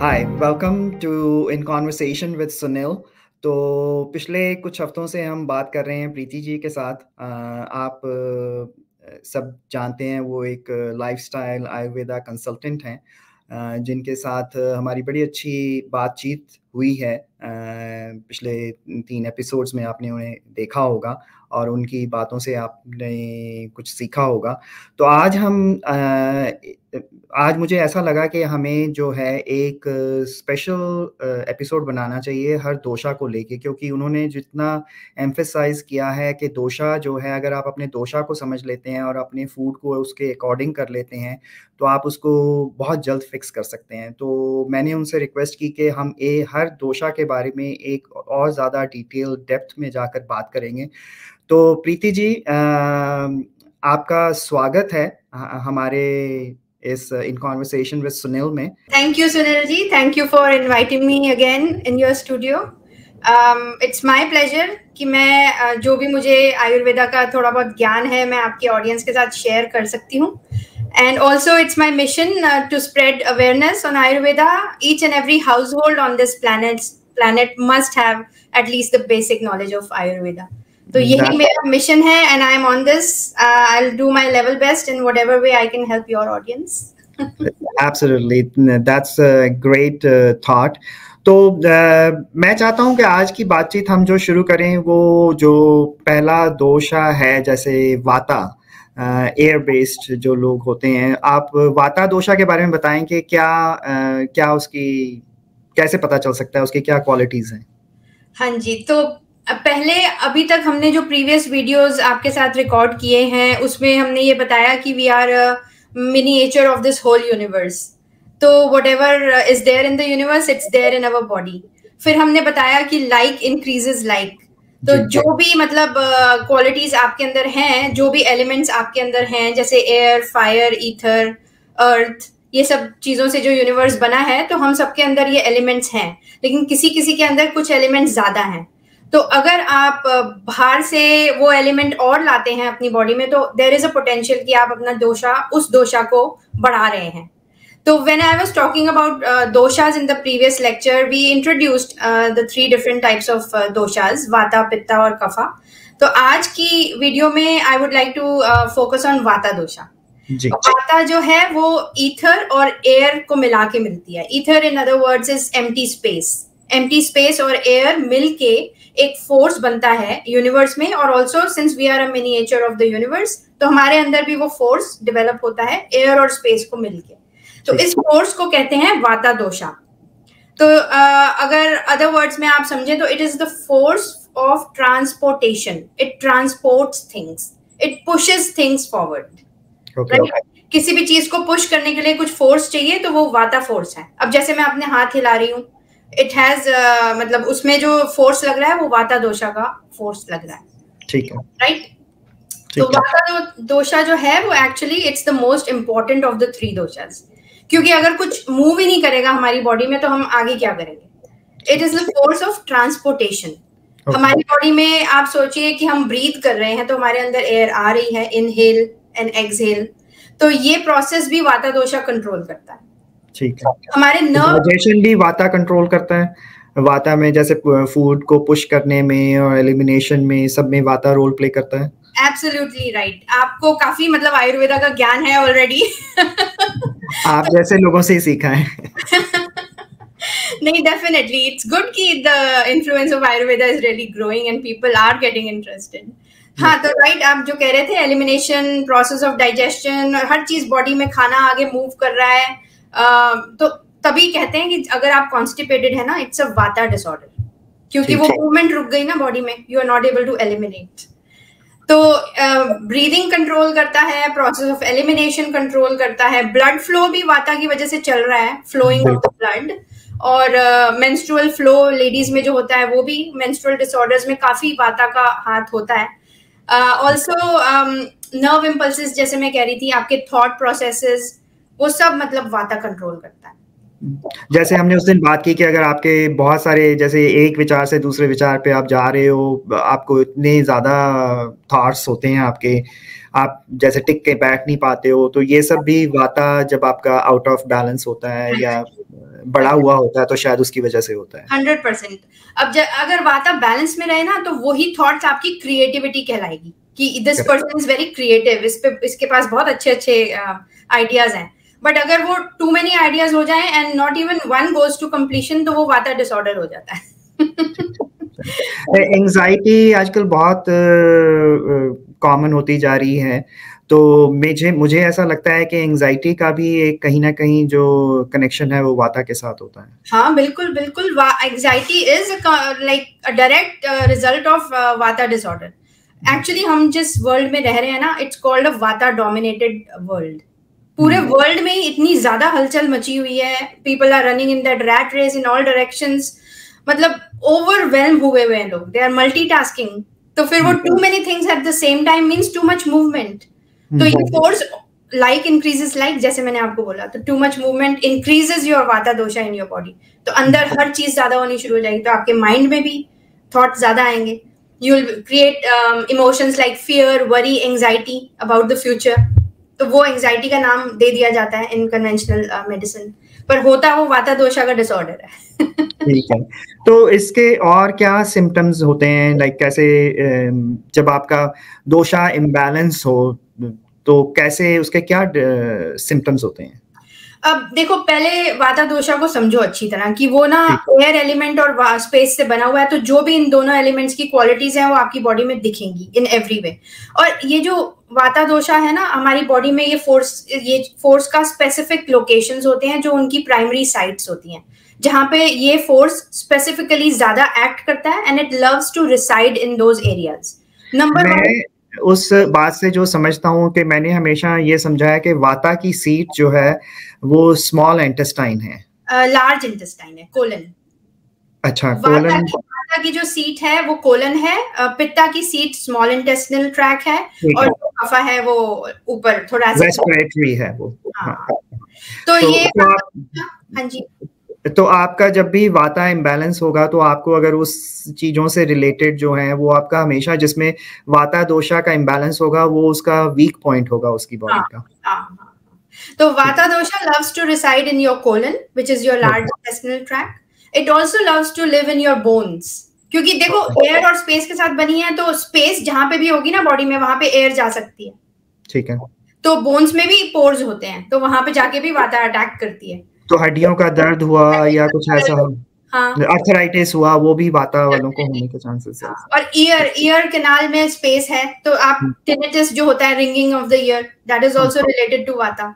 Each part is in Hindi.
Hi, welcome to in conversation with Sunil. तो पिछले कुछ हफ्तों से हम बात कर रहे हैं प्रीति जी के साथ। आप सब जानते हैं वो एक लाइफस्टाइल आयुर्वेदा कंसल्टेंट हैं, जिनके साथ हमारी बड़ी अच्छी बातचीत हुई है। पिछले 3 एपिसोड्स में आपने उन्हें देखा होगा और उनकी बातों से आपने कुछ सीखा होगा। तो आज मुझे ऐसा लगा कि हमें जो है एक स्पेशल एपिसोड बनाना चाहिए हर दोषा को लेके, क्योंकि उन्होंने जितना एम्फसाइज़ किया है कि दोषा जो है, अगर आप अपने दोषा को समझ लेते हैं और अपने फूड को उसके अकॉर्डिंग कर लेते हैं, तो आप उसको बहुत जल्द फिक्स कर सकते हैं। तो मैंने उनसे रिक्वेस्ट की कि हम हर दोषा के बारे में एक और ज़्यादा डिटेल डेप्थ में जाकर बात करेंगे। तो प्रीति जी, आपका स्वागत है हमारे इस इन कॉन्वर्सेशन विद सुनील में। Thank you Sunil ji, thank you for inviting me again in your studio. It's my pleasure कि मैं जो भी मुझे आयुर्वेदा का थोड़ा बहुत ज्ञान है मैं आपके ऑडियंस के साथ शेयर कर सकती हूँ। And also it's my mission to spread awareness on Ayurveda. Each and every household on this planet must have at least the basic knowledge of Ayurveda. तो यही मेरा मिशन है and I'm on this. I'll do my level best in whatever way I can help your audience. Absolutely, that's a great thought. तो मैं चाहता हूँ कि आज की बातचीत हम जो शुरू करें वो जो पहला दोषा है, जैसे वाता, एयर बेस्ड जो लोग होते हैं, आप वाता दोषा के बारे में बताएं कि क्या उसकी कैसे पता चल सकता है, उसकी क्या क्वालिटीज हैं? हाँ जी, तो पहले अभी तक हमने जो प्रीवियस वीडियोस आपके साथ रिकॉर्ड किए हैं उसमें हमने ये बताया कि we are miniature of this whole universe. तो whatever is there in the universe it's there in our body. फिर हमने बताया कि लाइक इंक्रीजेस लाइक। तो जो भी मतलब क्वालिटीज आपके अंदर हैं, जो भी एलिमेंट्स आपके अंदर हैं, जैसे एयर, फायर, ईथर, अर्थ, ये सब चीजों से जो यूनिवर्स बना है, तो हम सबके अंदर ये एलिमेंट्स हैं, लेकिन किसी किसी के अंदर कुछ एलिमेंट्स ज्यादा हैं। तो अगर आप बाहर से वो एलिमेंट और लाते हैं अपनी बॉडी में, तो देयर इज अ पोटेंशियल कि आप अपना दोषा, उस दोषा को बढ़ा रहे हैं। So when I was talking about doshas in the previous lecture, we introduced the 3 different types of doshas, vata, pitta और kapha. तो आज की वीडियो में I would like to focus on vata dosha. वाता जो है वो ईथर और एयर को मिला के मिलती है। Ether in other words is empty space. Empty space और एयर मिलके एक फोर्स बनता है यूनिवर्स में, और also since we are a miniature of the universe, तो हमारे अंदर भी वो फोर्स डेवलप होता है एयर और स्पेस को मिलके। तो इस फोर्स को कहते हैं वाता दोषा। तो अगर अदर वर्ड्स में आप समझें तो it is the force of transportation. It transports things, it pushes things forward. किसी भी चीज को पुश करने के लिए कुछ फोर्स चाहिए, तो वो वाता फोर्स है। अब जैसे मैं अपने हाथ हिला रही हूँ, इट हैज मतलब उसमें जो फोर्स लग रहा है वो वाता दोषा का फोर्स लग रहा है। ठीक है, राइट। तो वाता दोषा जो है वो actually it's the most important of the 3 दोषास, क्योंकि अगर कुछ मूव ही नहीं करेगा हमारी बॉडी में तो हम आगे क्या करेंगे। It is the force of transportation. हमारी बॉडी में आप सोचिए कि हम ब्रीथ कर रहे हैं, तो हमारे अंदर एयर आ रही है, इनहेल एंड एक्सहेल, तो ये प्रोसेस भी वाता दोषा कंट्रोल करता है। ठीक है। हमारे डाइजेशन भी वाता कंट्रोल करता है। वाता में जैसे फूड को पुश करने में और एलिमिनेशन में, सब में वाता रोल प्ले करता है। Absolutely right. आपको काफी मतलब आयुर्वेदा का ज्ञान है ऑलरेडी। आप जैसे लोगों से ही सीखा है। नहीं, डेफिनेटली इट्स गुड कि the influence of Ayurveda is really growing and people are getting interested. हाँ, तो राइट, आप जो कह रहे थे एलिमिनेशन, प्रोसेस ऑफ डाइजेशन, हर चीज बॉडी में, खाना आगे मूव कर रहा है, तो तभी कहते हैं कि अगर आप कॉन्स्टिपेटेड है ना, इट्स अ वाता डिसऑर्डर, क्योंकि वो मूवमेंट रुक गई ना बॉडी में, you are not able to eliminate. तो ब्रीदिंग कंट्रोल करता है, प्रोसेस ऑफ एलिमिनेशन कंट्रोल करता है, ब्लड फ्लो भी वाता की वजह से चल रहा है, फ्लोइंग ऑफ द ब्लड, और मेंस्ट्रुअल फ्लो लेडीज में जो होता है वो भी मेंस्ट्रुअल डिसऑर्डर्स में काफी वाता का हाथ होता है। ऑल्सो नर्व इम्पल्सेस, जैसे मैं कह रही थी, आपके थॉट प्रोसेसेस, वो सब मतलब वाता कंट्रोल करता है। जैसे हमने उस दिन बात की कि अगर आपके बहुत सारे, जैसे एक विचार से दूसरे विचार पे आप जा रहे हो, आपको इतने ज़्यादा थॉट्स होते हैं आपके, आप जैसे टिक के बैठ नहीं पाते हो, तो ये सब भी वाता जब आपका आउट ऑफ बैलेंस होता है या बढ़ा हुआ होता है, तो शायद उसकी वजह से होता है। 100%। अब अगर वाता बैलेंस में रहे ना, तो वही थॉट्स आपकी क्रिएटिविटी कहलाएगी कि this person is very creative, इसके पास बहुत अच्छे आइडियाज हैं। बट अगर वो टू मेनी आइडियाज हो जाए and not even one goes to completion, तो वो वाता डिसऑर्डर हो जाता है। एंजाइटी आजकल बहुत कॉमन होती जा रही है, तो मुझे ऐसा लगता है कि एंजाइटी का भी एक कहीं ना कहीं जो कनेक्शन है वो वाता के साथ होता है। हाँ बिल्कुल बिल्कुल, anxiety is like a direct result of वाता डिसऑर्डर। एक्चुअली हम जिस वर्ल्ड में रह रहे हैं ना, इट्स कॉल्ड अ वाता डोमिनेटेड वर्ल्ड। पूरे वर्ल्ड में इतनी ज्यादा हलचल मची हुई है, people are running in that rat race in all directions, मतलब ओवरवेल्म हुए हुए हैं लोग, दे आर मल्टीटास्किंग। तो फिर वो too many things at the same time means too much movement. तो ये फोर्स लाइक इंक्रीजेस लाइक, जैसे मैंने आपको बोला, तो to much movement increases your वाता दोषा इन योर बॉडी। तो अंदर हर चीज ज्यादा होनी शुरू हो जाएगी, तो आपके माइंड में भी थॉट ज्यादा आएंगे। You will create emotions like fear, worry, anxiety about the future. तो वो एंजाइटी का नाम दे दिया जाता है इन कन्वेंशनल मेडिसिन, पर होता वो वाता दोषा का डिसऑर्डर है। ठीक है, तो इसके और क्या सिम्टम्स होते हैं, लाइक कैसे जब आपका दोषा इम्बैलेंस हो तो कैसे उसके क्या सिम्टम्स होते हैं? अब देखो, पहले वाता दोषा को समझो अच्छी तरह कि वो ना एयर एलिमेंट और स्पेस से बना हुआ है, तो जो भी इन दोनों एलिमेंट्स की क्वालिटीज हैं वो आपकी बॉडी में दिखेंगी इन एवरी वे। और ये जो वाता दोषा है ना, हमारी बॉडी में ये फोर्स का स्पेसिफिक लोकेशंस होते हैं, जो उनकी प्राइमरी साइट्स होती हैं, जहां पे ये फोर्स स्पेसिफिकली ज्यादा एक्ट करता है, and it loves to reside in those areas. Number 1, उस बात से जो समझता हूँ कि मैंने हमेशा ये समझा है कि वाता की सीट जो है वो स्मॉल इंटेस्टाइन है, लार्ज इंटेस्टाइन है, कोलन। अच्छा, कोलन। वाता की जो सीट है वो कोलन है, पित्ता की सीट स्मॉल इंटेस्टिनल ट्रैक है, और जो कफा है वो ऊपर थोड़ा सा रेस्पिरेटरी है वो। हाँ। तो ये हाँ जी, तो आपका जब भी वाता इम्बैलेंस होगा, तो आपको अगर उस चीजों से रिलेटेड जो है वो आपका हमेशा, जिसमें वाता दोषा का इम्बैलेंस होगा, वो उसका वीक पॉइंट होगा उसकी बॉडी का। तो वाता दोषा loves to reside in your colon, which is your large intestinal tract. It also loves to live in your bones. क्योंकि देखो एयर और स्पेस के साथ बनी है, तो स्पेस जहां पे भी होगी ना बॉडी में, वहां पे एयर जा सकती है। ठीक है। तो बोन्स में भी पोर्स होते हैं, तो वहां पे जाके भी वाता अटैक करती है। तो हड्डियों का दर्द हुआ या कुछ ऐसा, हाँ, आर्थराइटिस हुआ, वो भी वाता वालों को होने के चांसेस है। और ईयर कैनाल में स्पेस है, तो आप टिनिटस जो होता है, ringing of the ear, that is also related to vata.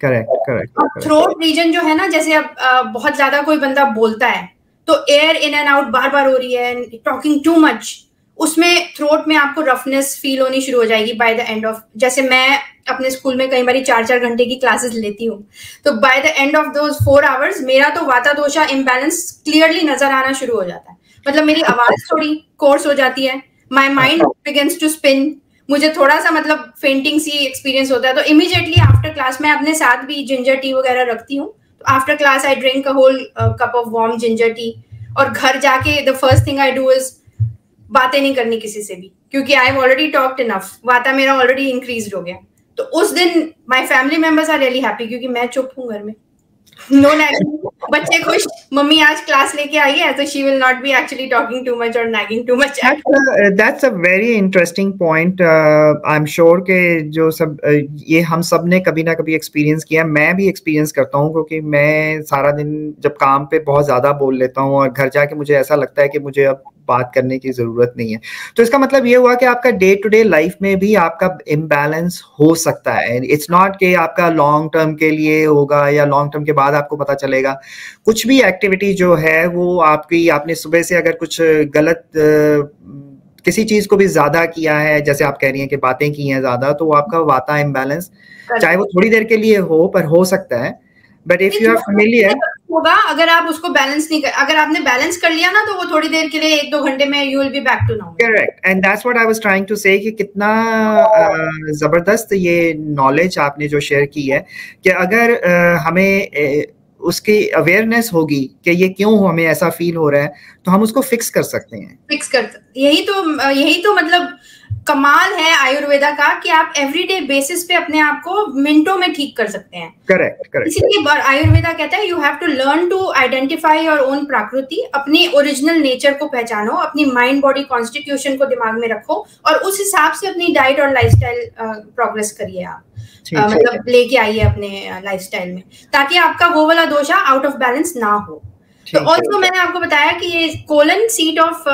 Correct. Throat region जो है ना, जैसे अब बहुत ज्यादा कोई बंदा बोलता है, तो एयर इन एंड आउट बार बार हो रही है, टॉकिंग टू मच, उसमें थ्रोट में आपको रफनेस फील होनी शुरू हो जाएगी बाय द एंड ऑफ, जैसे मैं अपने स्कूल में कई बार 4-4 घंटे की क्लासेस लेती हूँ, तो by the end of those 4 hours मेरा तो वाता दोषा इम्बैलेंस क्लियरली नजर आना शुरू हो जाता है। मतलब मेरी आवाज थोड़ी कोर्स हो जाती है, my mind begins to spin, मुझे थोड़ा सा मतलब फेंटिंग सी एक्सपीरियंस होता है। तो इमीडिएटली आफ्टर क्लास मैं अपने साथ भी जिंजर टी वगैरह रखती हूँ, तो after class I drink a whole cup of warm ginger tea, और घर जाके the first thing I do is बातें नहीं करनी किसी से भी, क्योंकि I have already talked enough, vata मेरा ऑलरेडी इंक्रीज हो गया। तो उस दिन my family members are really happy, क्योंकि मैं चुप हूँ घर में, नो नैगिंग, बच्चे खुश, मम्मी आज क्लास लेके आई है, तो she will not be actually talking too much और nagging too much. That's a very interesting point. I am sure के जो सब ये हम सब ने कभी ना कभी एक्सपीरियंस किया, मैं भी एक्सपीरियंस करता हूँ, क्योंकि मैं सारा दिन जब काम पे बहुत ज्यादा बोल लेता हूँ और घर जाके मुझे ऐसा लगता है कि मुझे अब बात करने की जरूरत नहीं है। तो इसका मतलब ये हुआ कि आपका डे टू डे लाइफ में भी आपका इम्बैलेंस हो सकता है। इट्स नॉट कि आपका लॉन्ग टर्म के लिए होगा या लॉन्ग टर्म के बाद आपको पता चलेगा। कुछ भी एक्टिविटी जो है वो आपकी, आपने सुबह से अगर कुछ गलत किसी चीज को भी ज्यादा किया है, जैसे आप कह रही हैं कि बातें की हैं ज्यादा, तो आपका वाता इम्बैलेंस चाहे वो थोड़ी देर के लिए हो पर हो सकता है। But if you are familiar होगा, अगर आप उसको बैलेंस नहीं कर, अगर आपने बैलेंस कर लिया ना, तो वो थोड़ी देर के लिए 1-2 घंटे में you will be back to normal. Correct, and that's what I was trying to say कि कितना जबरदस्त ये नॉलेज आपने जो शेयर की है, कि अगर हमें उसकी अवेयरनेस होगी कि ये क्यों हमें ऐसा फील हो रहा है, तो हम उसको फिक्स कर सकते हैं। यही तो मतलब कमाल है आयुर्वेदा का कि आप एवरीडे बेसिस पे अपने आप को मिनटों में ठीक कर सकते हैं। Correct correct. इसीलिए आयुर्वेदा कहता है you have to learn to identify your own prakriti, अपनी ओरिजिनल नेचर को पहचानो, अपनी माइंड बॉडी कॉन्स्टिट्यूशन को दिमाग में रखो और उस हिसाब से अपनी डाइट और लाइफस्टाइल प्रोग्रेस करिए आप, मतलब लेके आइए अपने लाइफस्टाइल में, ताकि आपका वो वाला दोषा आउट ऑफ बैलेंस ना हो। तो ऑल्सो मैंने आपको बताया कि ये कोलन सीट ऑफ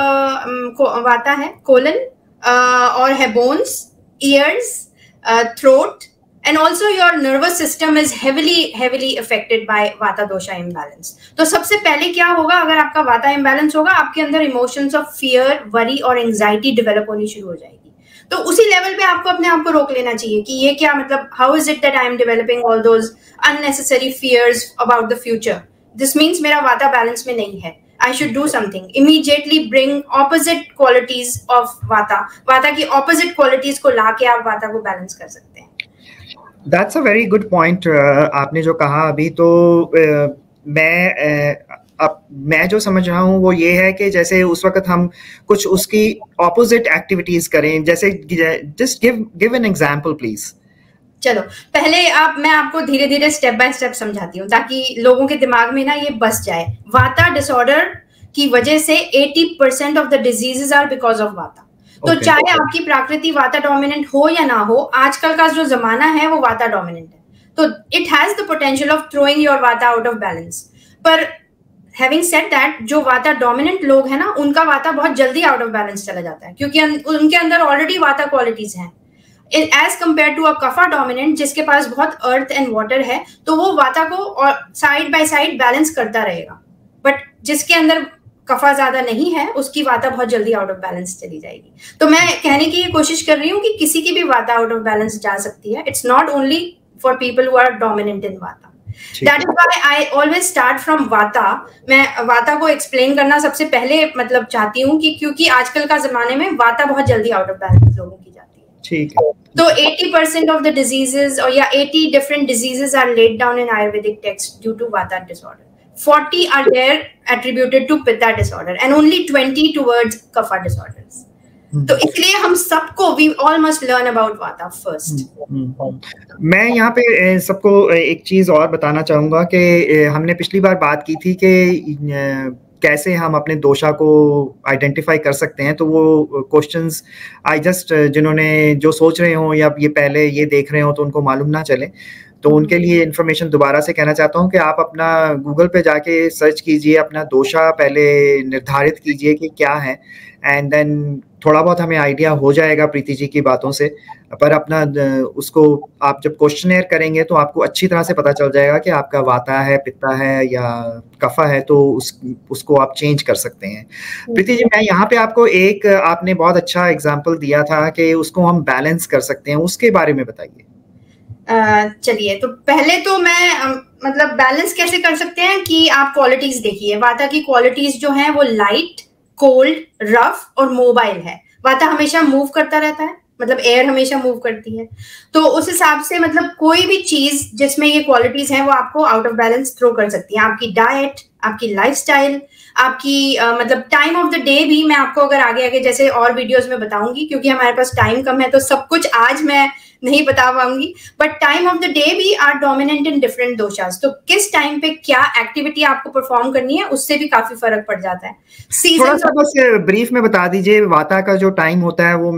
वाता है, कोलन और है bones, years, throat, and also your nervous system is heavily affected by vata dosha imbalance. तो सबसे पहले क्या होगा, अगर आपका वाता imbalance होगा, आपके अंदर emotions of fear, worry और anxiety develop होनी शुरू हो जाएगी। तो उसी लेवल पे आपको अपने आप को रोक लेना चाहिए कि ये क्या, मतलब how is it that I am developing all those unnecessary fears about the future? This means मेरा वाता बैलेंस में नहीं है, I should do something. Immediately bring opposite qualities of vata. वाता की opposite qualities को लाके आप वाता को बैलेंस कर सकते हैं। That's a very good point. आपने जो कहा अभी, तो मैं जो समझ रहा हूँ वो ये है कि जैसे उस वक्त हम कुछ उसकी opposite activities करें, जैसे just give an example please. चलो पहले मैं आपको धीरे धीरे स्टेप बाय स्टेप समझाती हूँ ताकि लोगों के दिमाग में ना ये बस जाए। वाता डिसऑर्डर की वजह से 80% of the diseases are because of vata. तो चाहे आपकी प्रकृति वाता डोमिनेंट हो या ना हो, आजकल का जो जमाना है वो वाता डोमिनेंट है, तो it has the potential of throwing your वाता आउट ऑफ बैलेंस। पर हैविंग सेड दैट, जो वाता डोमिनेंट लोग हैं ना, उनका वाता बहुत जल्दी आउट ऑफ बैलेंस चला जाता है क्योंकि उनके अंदर ऑलरेडी वाता क्वालिटीज हैं, as compare to a kapha dominant जिसके पास बहुत अर्थ एंड वाटर है, तो वो वाता को साइड बाय साइड बैलेंस करता रहेगा। बट जिसके अंदर कफा ज्यादा नहीं है, उसकी वाता बहुत जल्दी आउट ऑफ बैलेंस चली जाएगी। तो मैं कहने की ये कोशिश कर रही हूँ कि किसी की भी वाता आउट ऑफ बैलेंस जा सकती है। It's not only for people who are dominant in vata. That is why I always start from vata. मैं वाता को एक्सप्लेन करना सबसे पहले मतलब चाहती हूँ कि क्योंकि आजकल का जमाने में वाता बहुत जल्दी आउट ऑफ बैलेंस लोगों की जाती है। ठीक है। तो 80% of the diseases or 80 different diseases are laid down in Ayurvedic text due to Vata disorder. 40 are there attributed to Pitta disorder and only 20 towards Kapha disorders. तो इसलिए हम सबको we all must learn about Vata first. मैं यहाँ पे सबको एक चीज और बताना चाहूंगा कि हमने पिछली बार बात की थी कि कैसे हम अपने दोषा को आइडेंटिफाई कर सकते हैं। तो वो क्वेश्चंस आई जस्ट जिन्होंने जो सोच रहे हो या ये पहले ये देख रहे हो तो उनको मालूम ना चले, तो उनके लिए इन्फॉर्मेशन दोबारा से कहना चाहता हूँ कि आप अपना गूगल पे जाके सर्च कीजिए, अपना दोषा पहले निर्धारित कीजिए कि क्या है, एंड देन थोड़ा बहुत हमें आइडिया हो जाएगा प्रीति जी की बातों से। पर अपना उसको आप जब क्वेश्चनेयर करेंगे तो आपको अच्छी तरह से पता चल जाएगा कि आपका वाता है, पित्ता है या कफा है, तो उसको आप चेंज कर सकते हैं। प्रीति जी, मैं यहाँ पे आपको एक आपने बहुत अच्छा एग्जाम्पल दिया था कि उसको हम बैलेंस कर सकते हैं, उसके बारे में बताइए। चलिए, तो पहले तो मैं मतलब बैलेंस कैसे कर सकते हैं कि आप क्वालिटीज देखिए। वाता की क्वालिटीज जो हैं वो लाइट, कोल्ड, रफ और मोबाइल है। वाता हमेशा मूव करता रहता है, मतलब एयर हमेशा मूव करती है। तो उस हिसाब से मतलब कोई भी चीज जिसमें ये क्वालिटीज हैं वो आपको आउट ऑफ बैलेंस थ्रो कर सकती है। आपकी डाइट, आपकी लाइफस्टाइल, आपकी मतलब टाइम ऑफ द डे भी मैं आपको अगर आगे आगे जैसे और वीडियोस में बताऊंगी, क्योंकि हमारे पास टाइम कम है तो सब कुछ आज मैं नहीं बता पाऊंगी। But time of the day भी आर डोमिनेंट इन डिफरेंट दोषास। तो किस टाइम पे क्या एक्टिविटी आपको परफॉर्म करनी है उससे भी काफी फर्क पड़ जाता है। थोड़ा सा बस ब्रीफ में बता दीजिए। वाता का जो टाइम होता है वो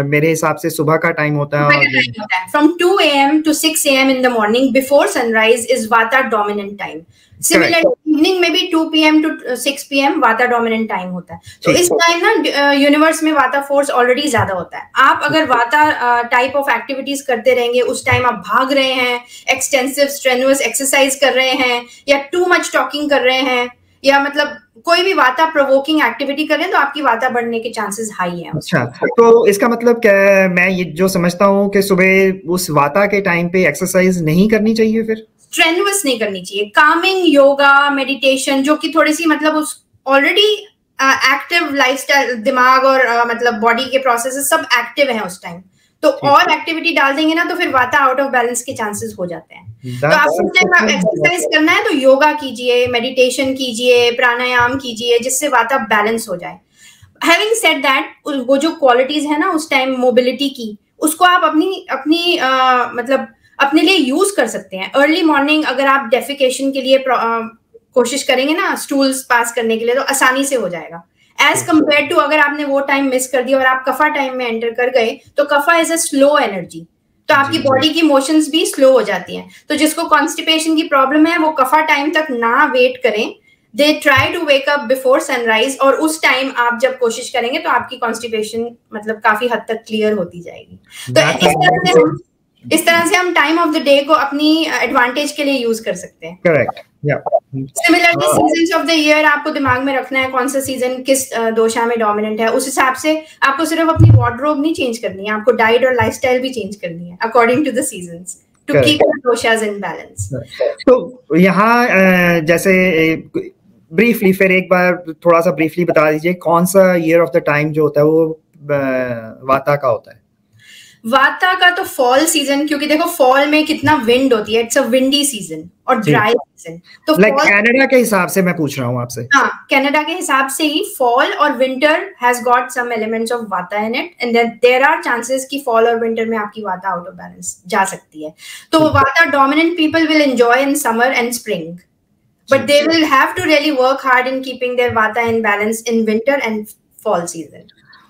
मेरे हिसाब से सुबह का टाइम होता है। From 2 AM to 6 AM in the morning before sunrise is वाता डोमिनेंट टाइम। सिमिलर इवनिंग में भी 2 PM to 6 PM वाता डोमिनेंट टाइम होता है। तो इस टाइम ना यूनिवर्स में वाता फोर्स ऑलरेडी ज्यादा होता है। आप अगर वाता टाइप ऑफ एक्टिविटीज करते रहेंगे, उस टाइम आप भाग रहे हैं, एक्सटेंसिव स्ट्रेनुअस एक्सरसाइज कर रहे हैं, या टू मच टॉकिंग कर रहे हैं, या मतलब कोई भी वाता प्रोवोकिंग एक्टिविटी करें, तो आपकी वाता बढ़ने के चांसेस हाई हैं। अच्छा, तो इसका मतलब क्या, मैं ये जो समझता हूँ कि सुबह उस वाता के टाइम पे एक्सरसाइज नहीं करनी चाहिए, फिर स्ट्रेनुअस नहीं करनी चाहिए। कामिंग योगा, मेडिटेशन, जो कि थोड़ी सी मतलब उस ऑलरेडी एक्टिव लाइफस्टाइल, दिमाग और मतलब बॉडी के प्रोसेसेस सब एक्टिव हैं उस टाइम, तो और एक्टिविटी डाल देंगे ना तो फिर वाता आउट ऑफ बैलेंस के चांसेस हो जाते हैं। तो आपको एक्सरसाइज करना है तो योगा कीजिए, मेडिटेशन कीजिए, प्राणायाम कीजिए, जिससे वाता बैलेंस हो जाए। हैविंग सेड दैट, वो जो क्वालिटीज है ना उस टाइम मोबिलिटी की, उसको आप अपनी मतलब अपने लिए यूज कर सकते हैं। अर्ली मॉर्निंग अगर आप डेफिकेशन के लिए कोशिश करेंगे ना स्टूल्स पास करने के लिए, तो आसानी से हो जाएगा, एज कम्पेयर टू अगर आपने वो टाइम मिस कर दिया और आप कफा टाइम में एंटर कर गए, तो कफा इज अ स्लो एनर्जी, तो आपकी बॉडी की मोशंस भी स्लो हो जाती हैं। तो जिसको कॉन्स्टिपेशन की प्रॉब्लम है वो कफा टाइम तक ना वेट करें, they try to wake up before sunrise, और उस टाइम आप जब कोशिश करेंगे तो आपकी कॉन्स्टिपेशन मतलब काफी हद तक क्लियर होती जाएगी। तो इस तरह से हम टाइम ऑफ द डे को अपनी एडवांटेज के लिए यूज कर सकते हैं। करेक्ट, या similarly seasons of the year आपको दिमाग में रखना है, कौन सा सीजन किस दोशा में डोमिनेंट है, उस हिसाब से आपको सिर्फ अपनी वार्डरोब नहीं चेंज करनी है, आपको डाइट और लाइफस्टाइल भी चेंज करनी है according to the seasons, to keep the doshas in balance. तो यहाँ जैसे ब्रीफली फिर एक बार थोड़ा सा ब्रीफली बता दीजिए कौन सा ईयर ऑफ द टाइम जो होता है वो वाता का होता है? वाता का तो फॉल सीजन, क्योंकि देखो फॉल में कितना विंड होती है, इट्स अ विंडी सीजन और ड्राई सीजन। तो लाइक कनाडा के हिसाब से मैं पूछ रहा हूँ आपसे। हाँ, कनाडा के हिसाब से ही फॉल और winter has got some elements of vata in it, and there are chances कि फॉल और विंटर में आपकी वाता आउट ऑफ बैलेंस जा सकती है। तो वाता dominant people will enjoy in summer and spring, but they will have to really work hard in keeping their vata in balance in winter and fall season.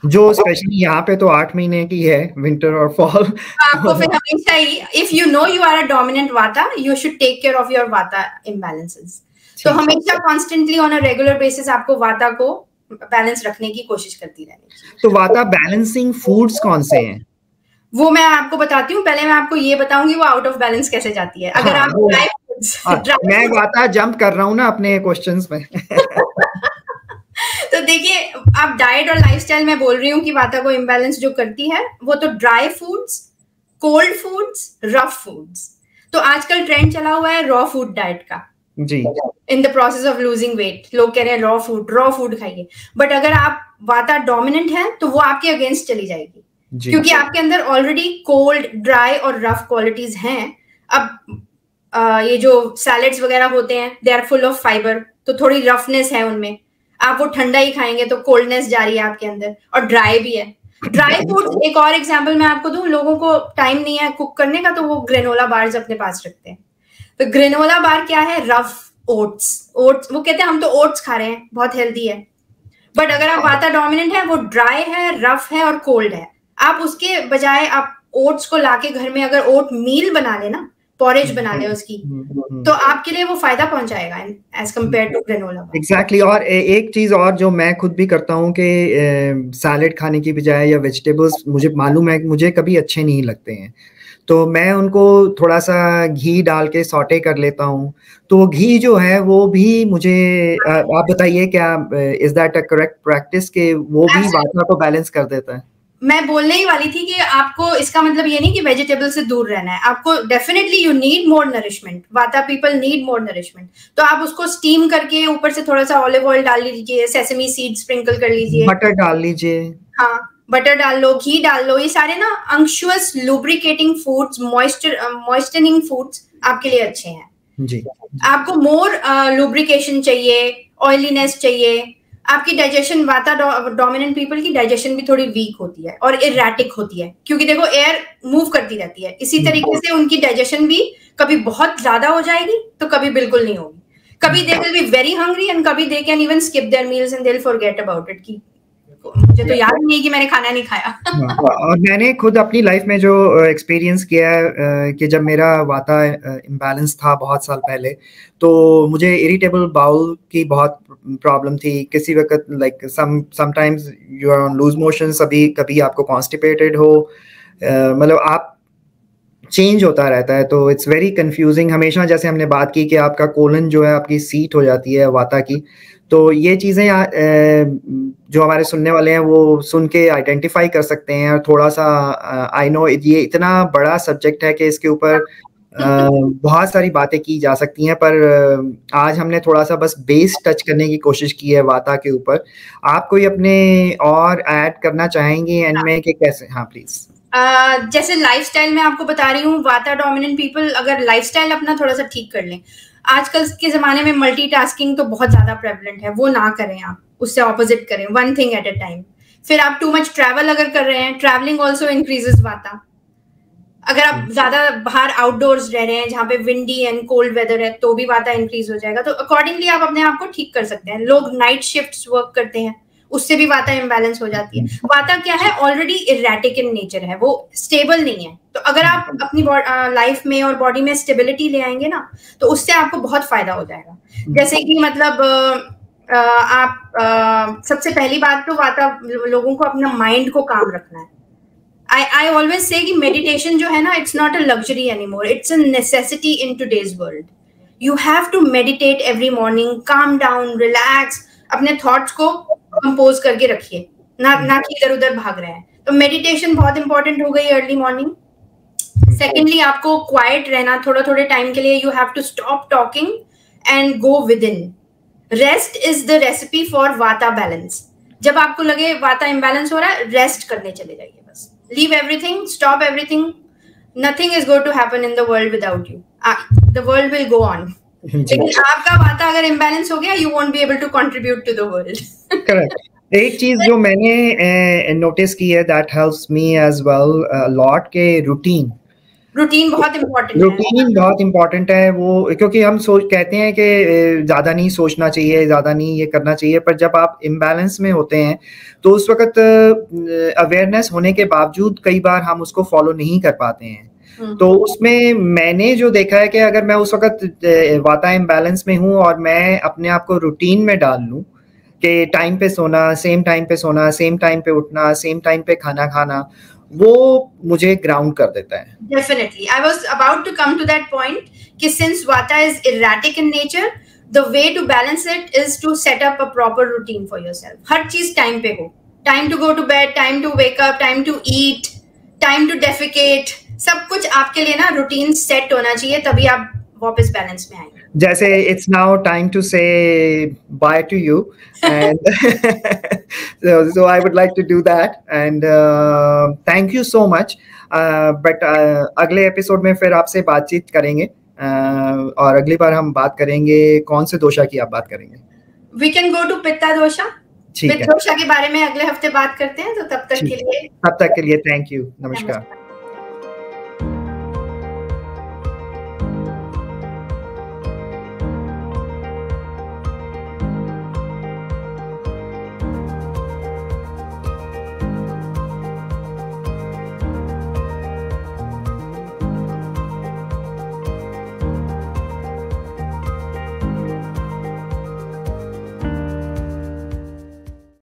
जो स्पेशली यहाँ पे तो 8 महीने की है, विंटर और फॉल। आपको फिर हमेशा ही, if you know you are a dominant vata, you should take care of your vata imbalances. तो हमेशा constantly on a regular basis आपको वाता को बैलेंस रखने की कोशिश करती रहनी चाहिए। तो वाता बैलेंसिंग फूड्स कौन से हैं? वो मैं आपको बताती हूँ, पहले मैं आपको ये बताऊंगी वो आउट ऑफ बैलेंस कैसे जाती है। अगर आप मैं वाता जंप कर रहा हूँ ना अपने क्वेश्चंस में। तो देखिए, आप डाइट और लाइफस्टाइल में बोल रही हूँ कि वाता को इम्बैलेंस जो करती है वो तो dry foods, cold foods, rough foods. तो आजकल ट्रेंड चला हुआ है रॉ फूड डाइट का जी, in the process of losing weight. लोग कह रहे हैं रॉ फूड खाइए, बट अगर आप वाता डोमिनेंट है तो वो आपके अगेंस्ट चली जाएगी, क्योंकि आपके अंदर ऑलरेडी कोल्ड, ड्राई और रफ क्वालिटीज हैं। अब ये जो सैलेड्स वगैरह होते हैं they are full of fibre, तो थोड़ी रफनेस है उनमें, आप वो ठंडा ही खाएंगे तो कोल्डनेस जा रही है आपके अंदर, और ड्राई भी है। ड्राई फूड, एक और एग्जांपल मैं आपको दूं, लोगों को टाइम नहीं है कुक करने का तो वो ग्रेनोला बार्स अपने पास रखते हैं। तो ग्रेनोला बार क्या है? Rough oats. वो कहते हैं हम तो ओट्स खा रहे हैं, बहुत हेल्दी है, बट अगर आप वाता डोमिनेंट है, वो ड्राई है, रफ है और कोल्ड है, आप उसके बजाय आप ओट्स को लाके घर में अगर ओट मील बना लेना, पॉरेज बना ले उसकी, तो आपके लिए वो फायदा पहुंचाएगा as compare to granola. Exactly. और एक चीज और जो मैं खुद भी करता हूँ कि सैलेड खाने की बजाय या वेजिटेबल्स, मुझे मालूम है मुझे कभी अच्छे नहीं लगते हैं, तो मैं उनको थोड़ा सा घी डाल के सॉटे कर लेता हूँ। तो घी जो है वो भी मुझे आप बताइए क्या is that a correct practice कि वो भी वाता को बैलेंस कर देता है? मैं बोलने ही वाली थी कि आपको इसका मतलब ये नहीं कि वेजिटेबल से दूर रहना है, आपको definitely you need more nourishment, वाता पीपल नीड मोर नरिशमेंट। तो आप उसको स्टीम करके ऊपर से थोड़ा सा ऑलिव ऑयल डाल लीजिए, सेसमी सीड स्प्रिंकल कर लीजिए, बटर डाल लीजिए, हाँ बटर डाल लो, घी डाल लो, ये सारे ना अंक्शुअस लुब्रिकेटिंग फूड्स, मॉइस्चनिंग फूड्स आपके लिए अच्छे हैं जी। आपको मोर लुब्रिकेशन चाहिए, ऑयलीनेस चाहिए, आपकी डाइजेशन, वाता डोमिनेंट पीपल की डाइजेशन भी थोड़ी वीक होती है और इरेटिक होती है, क्योंकि देखो एयर मूव करती रहती है, इसी तरीके से उनकी डाइजेशन भी कभी बहुत ज्यादा हो जाएगी तो कभी बिल्कुल नहीं होगी, कभी they will be very hungry and कभी they can even skip their meals and they will forget about it कि मुझे तो याद नहीं है कि मैंने खाना नहीं खाया। और मैंने खुद अपनी लाइफ में जो एक्सपीरियंस किया है कि जब मेरा वाता इम्बैलेंस था बहुत साल पहले, तो मुझे इरिटेबल बाउल की बहुत प्रॉब्लम थी किसी वक्त, like sometimes you are on loose motions, कभी आपको कॉन्स्टिपेटेड हो, मतलब आप चेंज होता रहता है, तो इट्स वेरी कंफ्यूजिंग। हमेशा जैसे हमने बात की कि आपका कोलन जो है आपकी सीट हो जाती है वाता की, तो ये चीज़ें जो हमारे सुनने वाले हैं वो सुन के आइडेंटिफाई कर सकते हैं। और थोड़ा सा आई नो ये इतना बड़ा सब्जेक्ट है कि इसके ऊपर बहुत सारी बातें की जा सकती हैं, पर आज हमने थोड़ा सा बस बेस टच करने की कोशिश की है वाता के ऊपर। आप कोई अपने और ऐड करना चाहेंगे एंड में कि कैसे? हाँ प्लीज। जैसे लाइफस्टाइल में आपको बता रही हूँ, वाता डोमिनेंट पीपल अगर लाइफस्टाइल अपना थोड़ा सा ठीक कर लें, आजकल के ज़माने में मल्टीटास्किंग तो बहुत ज़्यादा प्रेवलेंट है, वो ना करें आप, उससे ऑपोजिट करें, one thing at a time. फिर आप टू मच ट्रैवल अगर कर रहे हैं, ट्रैवलिंग ऑल्सो इंक्रीजेस वाता। अगर आप ज्यादा बाहर आउटडोर्स रह रहे हैं जहाँ पे विंडी एंड कोल्ड वेदर है तो भी वाता इंक्रीज हो जाएगा। तो अकॉर्डिंगली आप अपने आप को ठीक कर सकते हैं। लोग नाइट शिफ्ट्स वर्क करते हैं, उससे भी वाता इम्बैलेंस हो जाती है। वाता क्या है, ऑलरेडी इरेटिक इन नेचर है, वो स्टेबल नहीं है। तो अगर आप अपनी लाइफ में और बॉडी में स्टेबिलिटी ले आएंगे ना, तो उससे आपको बहुत फायदा हो जाएगा। जैसे कि मतलब आप सबसे पहली बात तो वाता लोगों को अपना माइंड को काम रखना है। I always say कि meditation जो है ना, it's not a luxury anymore, it's a necessity in today's world. You have to meditate every morning, calm down, relax, अपने thoughts को compose करके रखिए, ना कि इधर उधर भाग रहे हैं। तो meditation बहुत important हो गई early morning. Secondly, आपको quiet रहना थोड़े टाइम के लिए, you have to stop talking and go within. Rest is the recipe for vata balance. जब आपको लगे वाता imbalance हो रहा है, rest करने चले जाइए बस। Leave everything, stop everything. Nothing is going to happen in the world without you. The world will go on. लेकिन आपका वाता अगर imbalance हो गया, you won't be able to contribute to the world. Correct. एक चीज जो मैंने नोटिस की है, that helps me as well a lot, के रूटीन बहुत इम्पोर्टेंट है। रूटीन बहुत इम्पोर्टेंट है वो, क्योंकि हम कहते हैं कि ज़्यादा नहीं सोचना चाहिए, ज़्यादा नहीं ये करना चाहिए, पर जब आप इम्बैलेंस में होते हैं तो उस वक्त अवेयरनेस होने के बावजूद कई बार हम उसको फॉलो नहीं कर पाते हैं। तो उसमें मैंने जो देखा है कि अगर मैं उस वक्त वाता इम्बैलेंस में हूँ और मैं अपने आप को रूटीन में डाल लूँ कि टाइम पे सोना, सेम टाइम पे सोना, सेम टाइम पे उठना, सेम टाइम पे खाना खाना, वो मुझे ग्राउंड कर देता है। Definitely, I was about to come to that point कि since Vata is erratic in nature, the way to balance it is to set up a proper routine for yourself. हर चीज टाइम पे हो, time to go to bed, time to wake up, time to eat, time to defecate, सब कुछ आपके लिए ना रूटीन सेट होना चाहिए, तभी आप वापस बैलेंस में आएंगे। जैसे it's now time to say bye to you and so I would like to do that and thank you so much, but अगले एपिसोड में फिर आपसे बातचीत करेंगे और अगली बार हम बात करेंगे कौन से दोषा की आप बात करेंगे? We can go to पित्ता दोषा। पित्ता दोषा के बारे में अगले हफ्ते बात करते हैं, तो तब तक के लिए थैंक यू, नमस्कार।